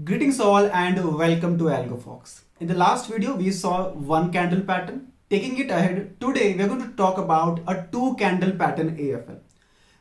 Greetings all and welcome to AlgoFox. In the last video we saw one candle pattern. Taking it ahead, today we are going to talk about a two candle pattern AFL.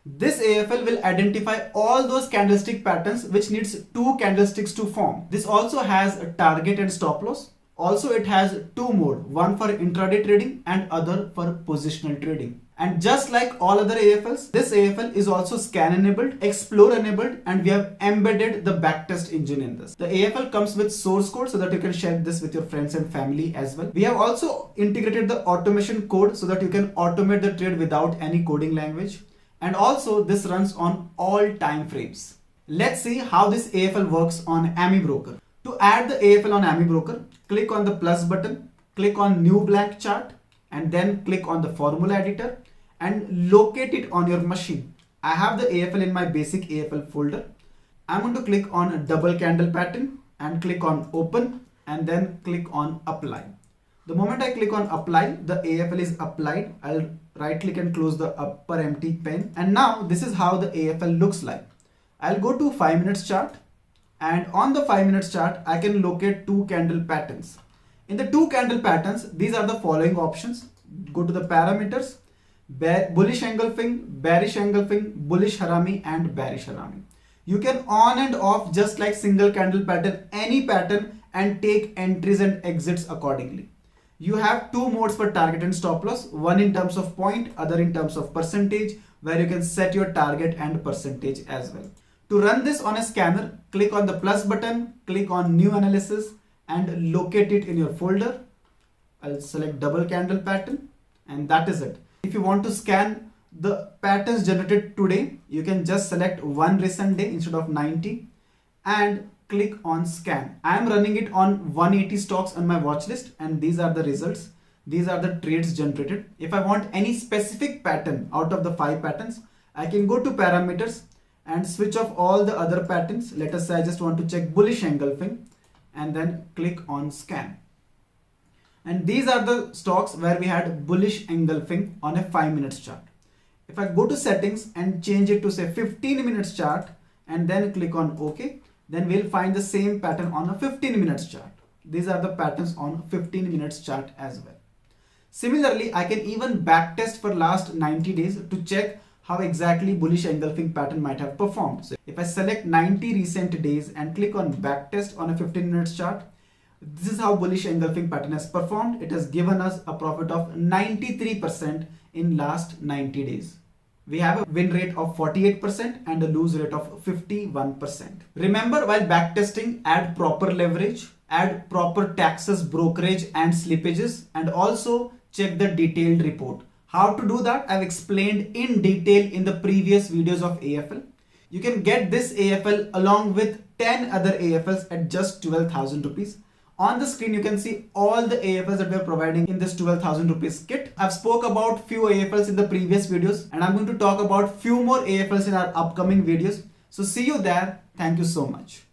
This AFL will identify all those candlestick patterns which needs two candlesticks to form. This also has a target and stop loss. Also it has two mode, one for intraday trading and other for positional trading. And just like all other AFLs, this AFL is also scan enabled, explore enabled, and we have embedded the backtest engine in this. The AFL comes with source code so that you can share this with your friends and family as well. We have also integrated the automation code so that you can automate the trade without any coding language. And also this runs on all time frames. Let's see how this AFL works on AMI Broker. To add the AFL on AMI Broker, click on the plus button, click on new blank chart, and then click on the formula editor and locate it on your machine. I have the AFL in my basic AFL folder. I'm going to click on a double candle pattern and click on open and then click on apply. The moment I click on apply, the AFL is applied. I'll right click and close the upper empty pane. And now this is how the AFL looks like. I'll go to 5 minutes chart, and on the 5 minutes chart, I can locate two candle patterns. In the two candle patterns, these are the following options. Go to the parameters, bullish engulfing, bearish engulfing, bullish harami, and bearish harami. You can on and off just like single candle pattern, any pattern, and take entries and exits accordingly. You have two modes for target and stop loss, one in terms of point, other in terms of percentage, where you can set your target and percentage as well. To run this on a scanner, click on the plus button, click on new analysis and locate it in your folder. I'll select double candle pattern, and that is it. If you want to scan the patterns generated today, you can just select one recent day instead of 90 and click on scan. I am running it on 180 stocks on my watch list, and these are the results. These are the trades generated. If I want any specific pattern out of the 5 patterns, I can go to parameters and switch off all the other patterns. Let us say I just want to check bullish engulfing and then click on scan. And these are the stocks where we had bullish engulfing on a 5 minutes chart. If I go to settings and change it to say 15 minutes chart and then click on OK, then we'll find the same pattern on a 15 minutes chart. These are the patterns on 15 minutes chart as well. Similarly, I can even backtest for last 90 days to check how exactly bullish engulfing pattern might have performed. So if I select 90 recent days and click on backtest on a 15 minutes chart, this is how bullish engulfing pattern has performed. It has given us a profit of 93% in last 90 days. We have a win rate of 48% and a lose rate of 51%. Remember, while backtesting, add proper leverage, add proper taxes, brokerage and slippages, and also check the detailed report. How to do that, I've explained in detail in the previous videos of AFL. You can get this AFL along with 10 other AFLs at just 12,000 rupees. On the screen, you can see all the AFLs that we are providing in this 12,000 rupees kit. I've spoke about few AFLs in the previous videos, and I'm going to talk about few more AFLs in our upcoming videos. So see you there. Thank you so much.